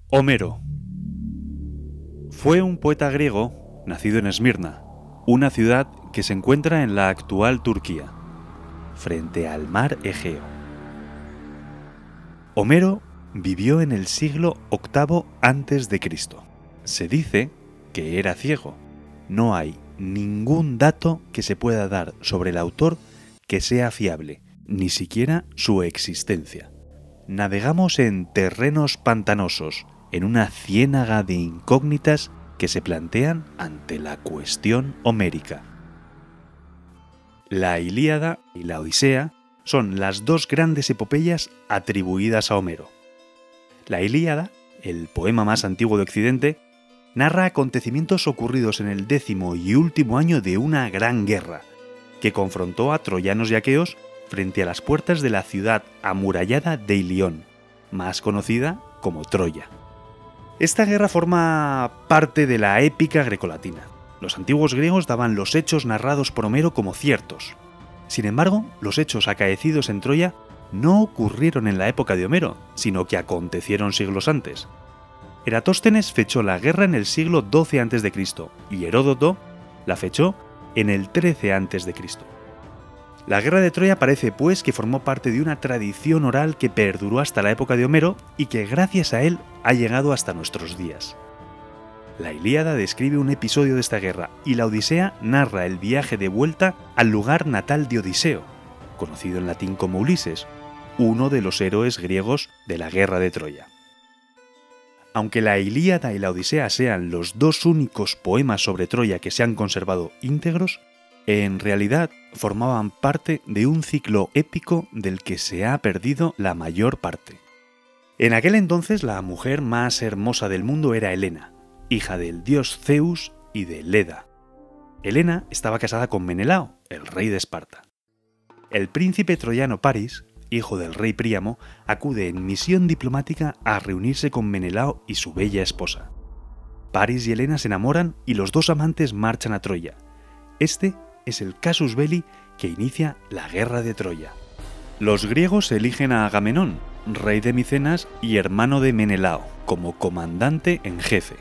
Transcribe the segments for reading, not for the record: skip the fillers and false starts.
Homero fue un poeta griego nacido en Esmirna, una ciudad que se encuentra en la actual Turquía, frente al mar Egeo. Homero vivió en el siglo VIII a.C. Se dice que era ciego. No hay ningún dato que se pueda dar sobre el autor que sea fiable, ni siquiera su existencia. Navegamos en terrenos pantanosos, en una ciénaga de incógnitas que se plantean ante la cuestión homérica. La Ilíada y la Odisea son las dos grandes epopeyas atribuidas a Homero. La Ilíada, el poema más antiguo de Occidente, narra acontecimientos ocurridos en el 10º y último año de una gran guerra, que confrontó a troyanos y aqueos frente a las puertas de la ciudad amurallada de Ilión, más conocida como Troya. Esta guerra forma parte de la épica grecolatina. Los antiguos griegos daban los hechos narrados por Homero como ciertos. Sin embargo, los hechos acaecidos en Troya no ocurrieron en la época de Homero, sino que acontecieron siglos antes. Eratóstenes fechó la guerra en el siglo XII a.C. y Heródoto la fechó en el XIII a.C. La guerra de Troya parece, pues, que formó parte de una tradición oral que perduró hasta la época de Homero y que gracias a él ha llegado hasta nuestros días. La Ilíada describe un episodio de esta guerra y la Odisea narra el viaje de vuelta al lugar natal de Odiseo, conocido en latín como Ulises, uno de los héroes griegos de la guerra de Troya. Aunque la Ilíada y la Odisea sean los dos únicos poemas sobre Troya que se han conservado íntegros, en realidad formaban parte de un ciclo épico del que se ha perdido la mayor parte. En aquel entonces la mujer más hermosa del mundo era Helena, hija del dios Zeus y de Leda. Helena estaba casada con Menelao, el rey de Esparta. El príncipe troyano Paris, hijo del rey Príamo, acude en misión diplomática a reunirse con Menelao y su bella esposa. Paris y Helena se enamoran y los dos amantes marchan a Troya. Este es el casus belli que inicia la guerra de Troya. Los griegos eligen a Agamenón, rey de Micenas y hermano de Menelao, como comandante en jefe.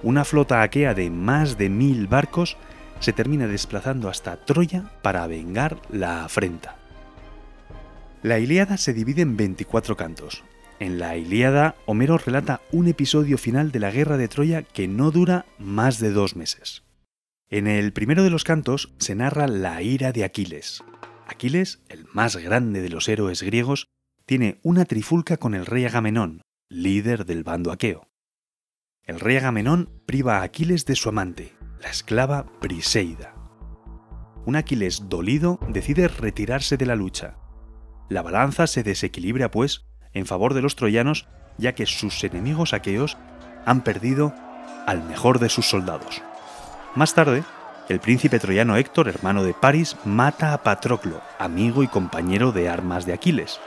Una flota aquea de más de 1000 barcos se termina desplazando hasta Troya para vengar la afrenta. La Ilíada se divide en 24 cantos. En la Ilíada, Homero relata un episodio final de la guerra de Troya que no dura más de 2 meses. En el primero de los cantos se narra la ira de Aquiles. Aquiles, el más grande de los héroes griegos, tiene una trifulca con el rey Agamenón, líder del bando aqueo. El rey Agamenón priva a Aquiles de su amante, la esclava Briseida. Un Aquiles dolido decide retirarse de la lucha. La balanza se desequilibra, pues, en favor de los troyanos, ya que sus enemigos aqueos han perdido al mejor de sus soldados. Más tarde, el príncipe troyano Héctor, hermano de Paris, mata a Patroclo, amigo y compañero de armas de Aquiles.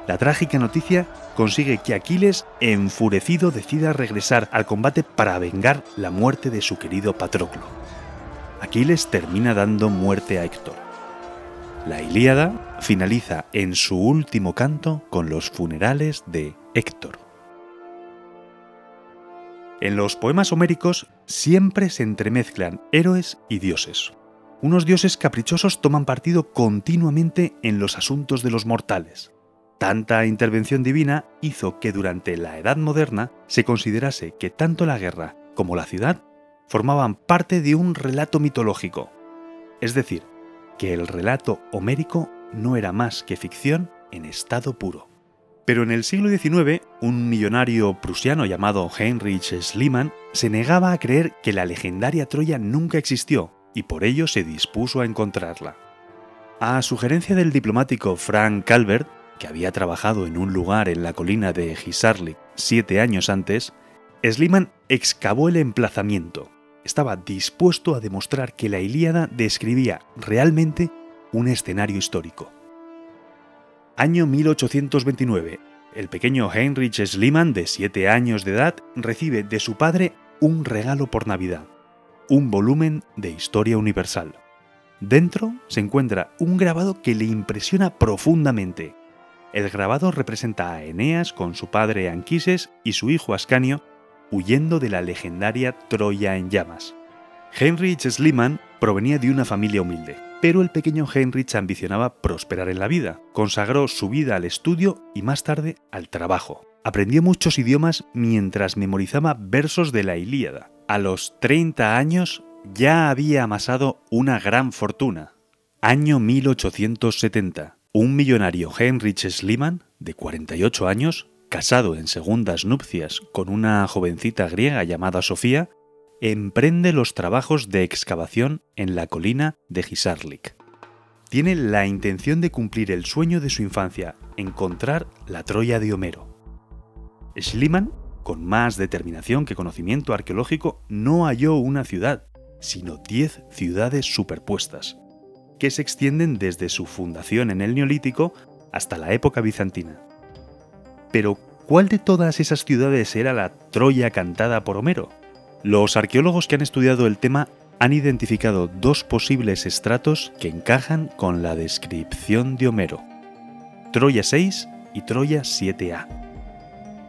La trágica noticia consigue que Aquiles, enfurecido, decida regresar al combate para vengar la muerte de su querido Patroclo. Aquiles termina dando muerte a Héctor. La Ilíada finaliza en su último canto con los funerales de Héctor. En los poemas homéricos siempre se entremezclan héroes y dioses. Unos dioses caprichosos toman partido continuamente en los asuntos de los mortales. Tanta intervención divina hizo que durante la Edad Moderna se considerase que tanto la guerra como la ciudad formaban parte de un relato mitológico. Es decir, que el relato homérico no era más que ficción en estado puro. Pero en el siglo XIX, un millonario prusiano llamado Heinrich Schliemann se negaba a creer que la legendaria Troya nunca existió y por ello se dispuso a encontrarla. A sugerencia del diplomático Frank Calvert, que había trabajado en un lugar en la colina de Hisarlik 7 años antes, Schliemann excavó el emplazamiento. Estaba dispuesto a demostrar que la Ilíada describía realmente un escenario histórico. Año 1829. El pequeño Heinrich Schliemann, de 7 años de edad, recibe de su padre un regalo por Navidad, un volumen de historia universal. Dentro se encuentra un grabado que le impresiona profundamente. El grabado representa a Eneas con su padre Anquises y su hijo Ascanio huyendo de la legendaria Troya en llamas. Heinrich Schliemann provenía de una familia humilde, pero el pequeño Heinrich ambicionaba prosperar en la vida. Consagró su vida al estudio y más tarde al trabajo. Aprendió muchos idiomas mientras memorizaba versos de la Ilíada. A los 30 años ya había amasado una gran fortuna. Año 1870. Un millonario Heinrich Schliemann, de 48 años, casado en segundas nupcias con una jovencita griega llamada Sofía, emprende los trabajos de excavación en la colina de Hisarlik. Tiene la intención de cumplir el sueño de su infancia, encontrar la Troya de Homero. Schliemann, con más determinación que conocimiento arqueológico, no halló una ciudad, sino 10 ciudades superpuestas, que se extienden desde su fundación en el Neolítico hasta la época bizantina. Pero, ¿cuál de todas esas ciudades era la Troya cantada por Homero? Los arqueólogos que han estudiado el tema han identificado 2 posibles estratos que encajan con la descripción de Homero: Troya 6 y Troya 7A.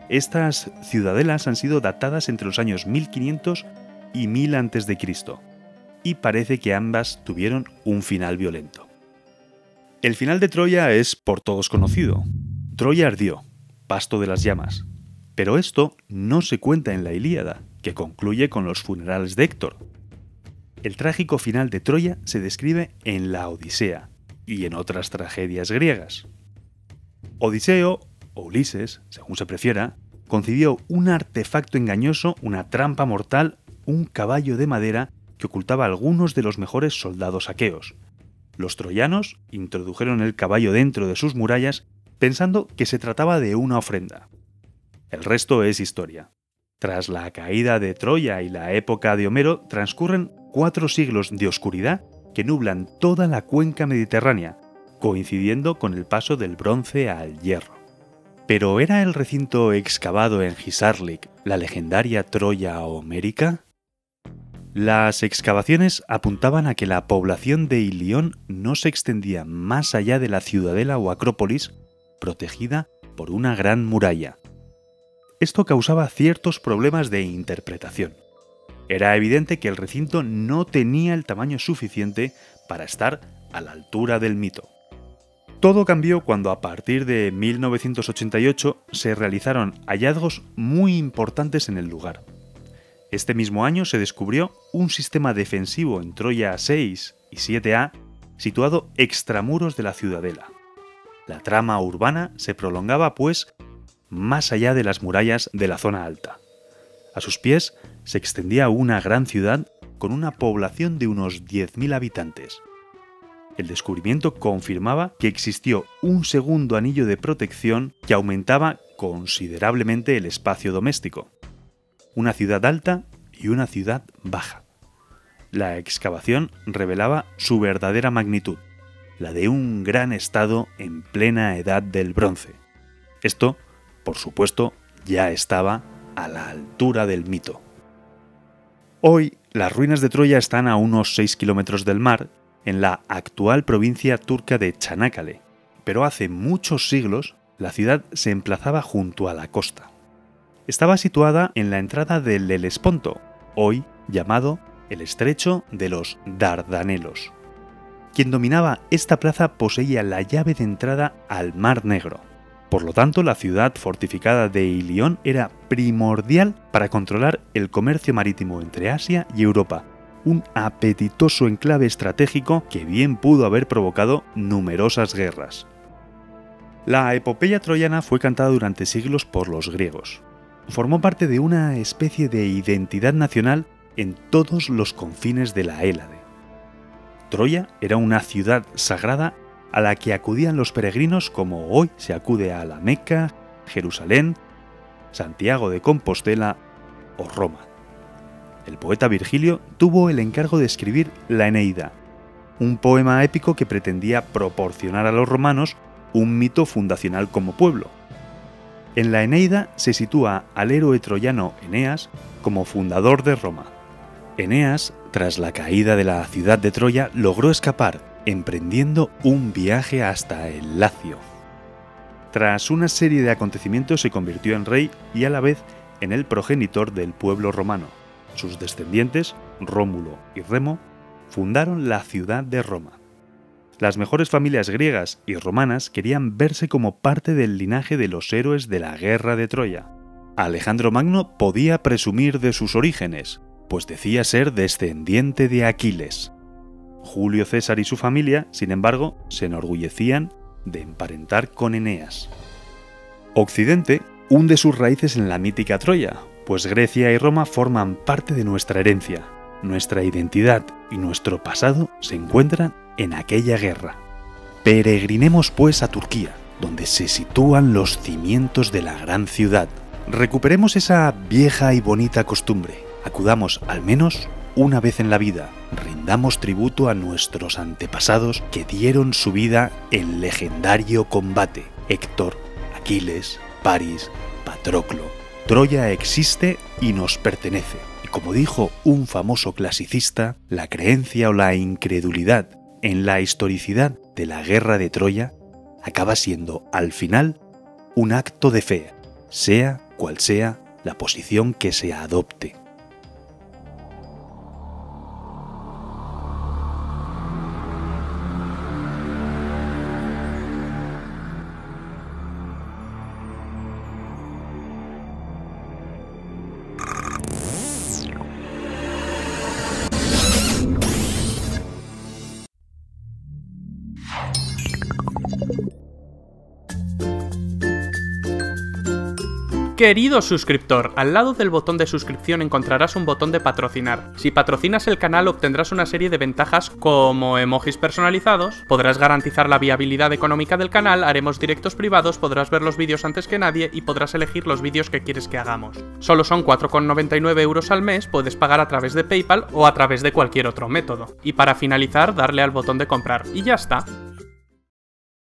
Estas ciudadelas han sido datadas entre los años 1500 y 1000 a.C., y parece que ambas tuvieron un final violento. El final de Troya es por todos conocido. Troya ardió, pasto de las llamas. Pero esto no se cuenta en la Ilíada, que concluye con los funerales de Héctor. El trágico final de Troya se describe en la Odisea y en otras tragedias griegas. Odiseo, o Ulises, según se prefiera, concibió un artefacto engañoso, una trampa mortal, un caballo de madera que ocultaba a algunos de los mejores soldados aqueos. Los troyanos introdujeron el caballo dentro de sus murallas pensando que se trataba de una ofrenda. El resto es historia. Tras la caída de Troya y la época de Homero, transcurren 4 siglos de oscuridad que nublan toda la cuenca mediterránea, coincidiendo con el paso del bronce al hierro. ¿Pero era el recinto excavado en Hisarlik la legendaria Troya homérica? Las excavaciones apuntaban a que la población de Ilión no se extendía más allá de la ciudadela o acrópolis, protegida por una gran muralla. Esto causaba ciertos problemas de interpretación. Era evidente que el recinto no tenía el tamaño suficiente para estar a la altura del mito. Todo cambió cuando a partir de 1988 se realizaron hallazgos muy importantes en el lugar. Este mismo año se descubrió un sistema defensivo en Troya 6 y 7A situado extramuros de la ciudadela. La trama urbana se prolongaba, pues, más allá de las murallas de la zona alta. A sus pies se extendía una gran ciudad con una población de unos 10.000 habitantes. El descubrimiento confirmaba que existió un segundo anillo de protección que aumentaba considerablemente el espacio doméstico. Una ciudad alta y una ciudad baja. La excavación revelaba su verdadera magnitud, la de un gran estado en plena edad del bronce. Esto, por supuesto, ya estaba a la altura del mito. Hoy, las ruinas de Troya están a unos 6 kilómetros del mar, en la actual provincia turca de Çanakkale, pero hace muchos siglos la ciudad se emplazaba junto a la costa. Estaba situada en la entrada del Helesponto, hoy llamado el Estrecho de los Dardanelos. Quien dominaba esta plaza poseía la llave de entrada al Mar Negro. Por lo tanto, la ciudad fortificada de Ilión era primordial para controlar el comercio marítimo entre Asia y Europa, un apetitoso enclave estratégico que bien pudo haber provocado numerosas guerras. La epopeya troyana fue cantada durante siglos por los griegos. Formó parte de una especie de identidad nacional en todos los confines de la Hélade. Troya era una ciudad sagrada a la que acudían los peregrinos como hoy se acude a la Meca, Jerusalén, Santiago de Compostela o Roma. El poeta Virgilio tuvo el encargo de escribir la Eneida, un poema épico que pretendía proporcionar a los romanos un mito fundacional como pueblo. En la Eneida se sitúa al héroe troyano Eneas como fundador de Roma. Eneas, tras la caída de la ciudad de Troya, logró escapar, emprendiendo un viaje hasta el Lacio. Tras una serie de acontecimientos se convirtió en rey y a la vez en el progenitor del pueblo romano. Sus descendientes, Rómulo y Remo, fundaron la ciudad de Roma. Las mejores familias griegas y romanas querían verse como parte del linaje de los héroes de la guerra de Troya. Alejandro Magno podía presumir de sus orígenes, pues decía ser descendiente de Aquiles. Julio César y su familia, sin embargo, se enorgullecían de emparentar con Eneas. Occidente hunde sus raíces en la mítica Troya, pues Grecia y Roma forman parte de nuestra herencia. Nuestra identidad y nuestro pasado se encuentran en aquella guerra. Peregrinemos pues a Turquía, donde se sitúan los cimientos de la gran ciudad. Recuperemos esa vieja y bonita costumbre. Acudamos al menos una vez en la vida. Rindamos tributo a nuestros antepasados que dieron su vida en legendario combate. Héctor, Aquiles, París, Patroclo. Troya existe y nos pertenece. Y como dijo un famoso clasicista, la creencia o la incredulidad en la historicidad de la guerra de Troya acaba siendo, al final, un acto de fe, sea cual sea la posición que se adopte. Querido suscriptor, al lado del botón de suscripción encontrarás un botón de patrocinar. Si patrocinas el canal obtendrás una serie de ventajas como emojis personalizados, podrás garantizar la viabilidad económica del canal, haremos directos privados, podrás ver los vídeos antes que nadie y podrás elegir los vídeos que quieres que hagamos. Solo son 4,99 € al mes, puedes pagar a través de PayPal o a través de cualquier otro método. Y para finalizar, darle al botón de comprar. Y ya está.